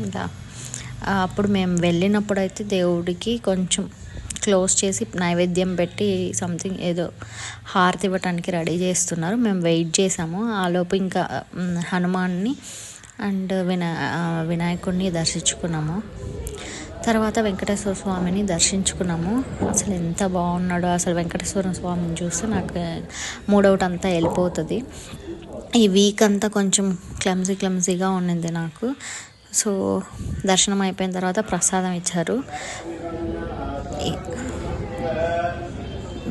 ఇంకా అప్పుడు మేము వెళ్ళినప్పుడు అయితే దేవుడికి కొంచెం క్లోజ్ చేసి నైవేద్యం పెట్టి సంథింగ్ ఏదో హారతి ఇవ్వటానికి రెడీ చేస్తున్నారు. మేము వెయిట్ చేసాము. ఆలోపు ఇంకా హనుమాన్ని అండ్ వినాయకుడిని దర్శించుకున్నాము. తర్వాత వెంకటేశ్వర స్వామిని దర్శించుకున్నాము. అసలు ఎంత బాగున్నాడో, అసలు వెంకటేశ్వర స్వామిని చూస్తే నాకు మూడవుట్ అంతా వెళ్ళిపోతుంది. ఈ వీక్ అంతా కొంచెం క్లమ్జీగా ఉండింది నాకు. సో దర్శనం అయిపోయిన తర్వాత ప్రసాదం ఇచ్చారు.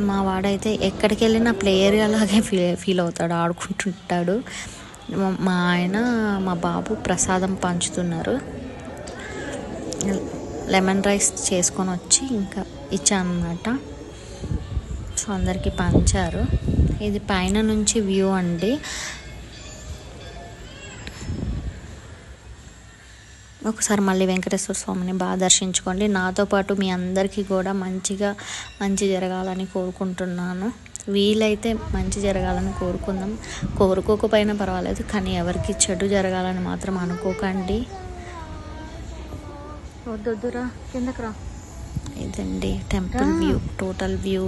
మా వాడైతే ఎక్కడికి వెళ్ళినా ప్లే ఏరియా లాగే ఫీల్ అవుతాడు, ఆడుకుంటుంటాడు. మా ఆయన మా బాబు ప్రసాదం పంచుతున్నారు. లెమన్ రైస్ చేసుకొని వచ్చి ఇంకా ఇచ్చాను అన్నమాట. సో అందరికీ పంచారు. ఇది పైన నుంచి వ్యూ అండి. ఒకసారి మళ్ళీ వెంకటేశ్వర స్వామిని బాగా దర్శించుకోండి. నాతో పాటు మీ అందరికీ కూడా మంచి జరగాలని కోరుకుంటున్నాను. వీలైతే మంచి జరగాలని కోరుకుందాం. కోరుకోకపోయినా పర్వాలేదు, కానీ ఎవరికి చెడు జరగాలని మాత్రం అనుకోకండి. వద్దొద్దురా, కిందకు రా. ఇదండి temple view, total view.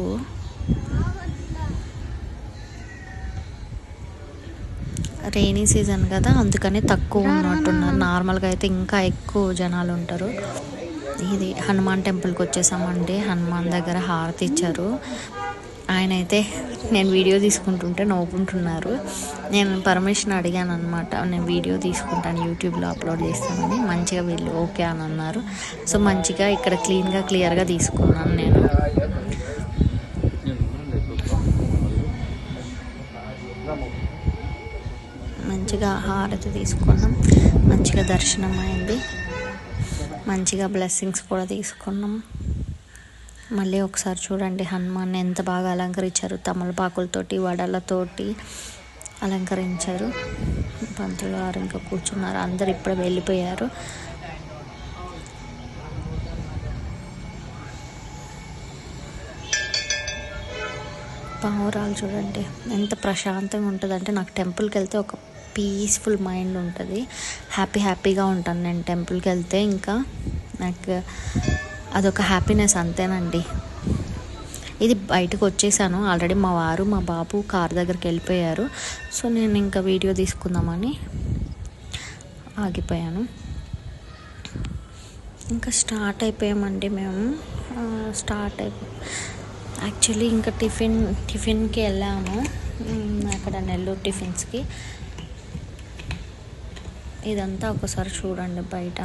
Rainy season కదా, అందుకని తక్కువ ఉన్నట్టున్నారు. నార్మల్గా అయితే ఇంకా ఎక్కువ జనాలు ఉంటారు. ఇది హనుమాన్ టెంపుల్కి వచ్చేసామండి. హనుమాన్ దగ్గర హారతి ఇచ్చారు. ఆయన అయితే నేను వీడియో తీసుకుంటుంటే నవ్వుకుంటున్నారు. నేను పర్మిషన్ అడిగాను అనమాట, నేను వీడియో తీసుకుంటాను, యూట్యూబ్లో అప్లోడ్ చేస్తానని. మంచిగా వీళ్ళు ఓకే అని అన్నారు. సో మంచిగా ఇక్కడ క్లియర్గా తీసుకున్నాను నేను. మంచిగా హారతి తీసుకున్నాం, మంచిగా దర్శనం అయింది, మంచిగా బ్లెస్సింగ్స్ కూడా తీసుకున్నాం. మళ్ళీ ఒకసారి చూడండి హనుమాన్ ఎంత బాగా అలంకరించారు. తమలపాకులతోటి వడలతోటి అలంకరించారు. పంతులు గారు ఇంకా కూర్చున్నారు. అందరు ఇప్పుడు వెళ్ళిపోయారు. పావురాలు చూడండి ఎంత ప్రశాంతంగా ఉంటుంది అంటే, నాకు టెంపుల్కి వెళ్తే ఒక పీస్ఫుల్ మైండ్ ఉంటుంది. హ్యాపీగా ఉంటాను నేను టెంపుల్కి వెళ్తే. ఇంకా నాకు అదొక హ్యాపీనెస్ అంతేనండి. ఇది బయటకు వచ్చేసాను ఆల్రెడీ. మా వారు మా బాబు కార్ దగ్గరికి వెళ్ళిపోయారు. సో నేను ఇంకా వీడియో తీసుకుందామని ఆగిపోయాను. ఇంకా స్టార్ట్ అయిపోయామండి మేము. యాక్చువల్లీ ఇంకా టిఫిన్కి వెళ్ళాము అక్కడ, నెల్లూరు టిఫిన్స్కి. ఇదంతా ఒకసారి చూడండి బయట.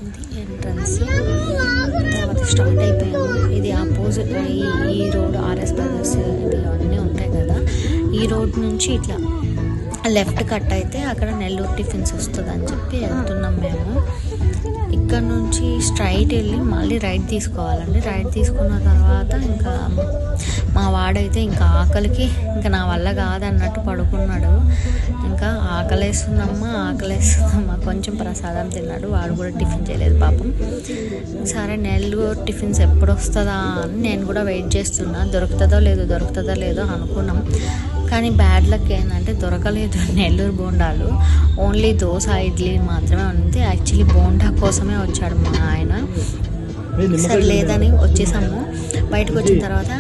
ఇది ఎంట్రన్స్. తర్వాత స్టార్ట్ అయిపోయాము. ఇది ఆపోజిట్ ఈ రోడ్ ఆర్ఎస్ బ్రదర్స్ అన్నీ ఉంటాయి కదా, ఈ రోడ్ నుంచి ఇట్లా లెఫ్ట్ కట్ అయితే అక్కడ నెల్లూరు టిఫిన్స్ వస్తుంది అని చెప్పి వెళ్తున్నాం మేము. ఇక్కడ నుంచి స్ట్రైట్ వెళ్ళి మళ్ళీ రైట్ తీసుకోవాలండి. రైట్ తీసుకున్న తర్వాత ఇంకా మా వాడైతే ఇంకా ఆకలికి ఇంకా నా వల్ల కాదన్నట్టు పడుకున్నాడు. ఇంకా ఆకలేస్తుందమ్మా కొంచెం ప్రసాదం తిన్నాడు. వాడు కూడా టిఫిన్ చేయలేదు పాపం. సరే నెల్లూరు టిఫిన్స్ ఎప్పుడు వస్తుందా అని నేను కూడా వెయిట్ చేస్తున్నా. దొరుకుతుందో లేదో అనుకున్నాం. కానీ బ్యాడ్ లక్ ఏంటంటే దొరకలేదు నెల్లూరు బోండాలు. ఓన్లీ దోశ ఇడ్లీ మాత్రమే ఉంది. యాక్చువల్లీ బోండా కోసమే వచ్చాడు మా ఆయన. సరే లేదని వచ్చేసాము. బయటకు వచ్చిన తర్వాత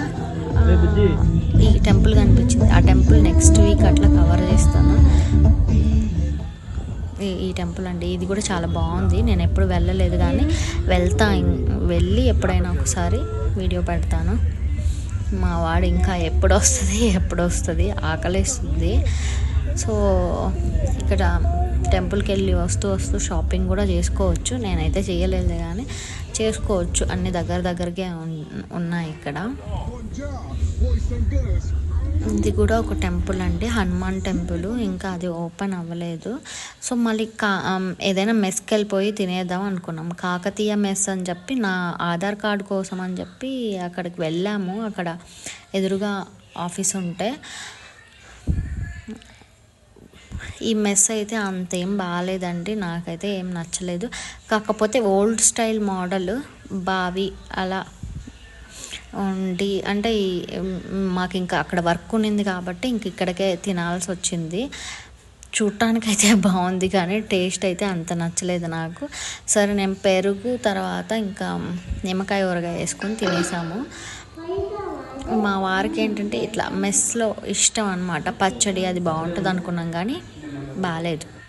ఈ టెంపుల్ కనిపించింది. ఆ టెంపుల్ నెక్స్ట్ వీక్ అట్లా కవర్ చేస్తాను. ఈ టెంపుల్ అండి, ఇది కూడా చాలా బాగుంది. నేను ఎప్పుడు వెళ్ళలేదు కానీ వెళ్ళి ఎప్పుడైనా ఒకసారి వీడియో పెడతాను. మా వాడు ఇంకా ఎప్పుడు వస్తుంది ఆకలిస్తుంది. సో ఇక్కడ టెంపుల్కి వెళ్ళి వస్తూ షాపింగ్ కూడా చేసుకోవచ్చు. నేనైతే చేయలేదు కానీ చేసుకోవచ్చు. అన్ని దగ్గరకే ఉన్నాయి ఇక్కడ. ఇది కూడా ఒక టెంపుల్ అండి, హనుమాన్ టెంపుల్. ఇంకా అది ఓపెన్ అవ్వలేదు. సో మళ్ళీ ఏదైనా మెస్కి వెళ్ళిపోయి తినేద్దాం అనుకున్నాం. కాకతీయ మెస్ అని చెప్పి నా ఆధార్ కార్డు కోసం అని చెప్పి అక్కడికి వెళ్ళాము. అక్కడ ఎదురుగా ఆఫీస్ ఉంటే ఈ మెస్ అయితే అంతేం బాగాలేదండి, నాకైతే ఏం నచ్చలేదు. కాకపోతే ఓల్డ్ స్టైల్ మోడల్ బావి అలా ఉండి అంటే మాకు ఇంకా అక్కడ వర్క్ ఉన్నింది కాబట్టి ఇంక ఇక్కడికే తినాల్సి వచ్చింది. చూడటానికైతే బాగుంది కానీ టేస్ట్ అయితే అంత నచ్చలేదు నాకు. సరే నేను పెరుగు తర్వాత ఇంకా నిమ్మకాయ ఊరగాయ వేసుకొని తినేసాము. మా వారికి ఏంటంటే ఇట్లా మెస్లో ఇష్టం అనమాట, పచ్చడి అది బాగుంటుంది అనుకున్నాం కానీ బాగాలేదు.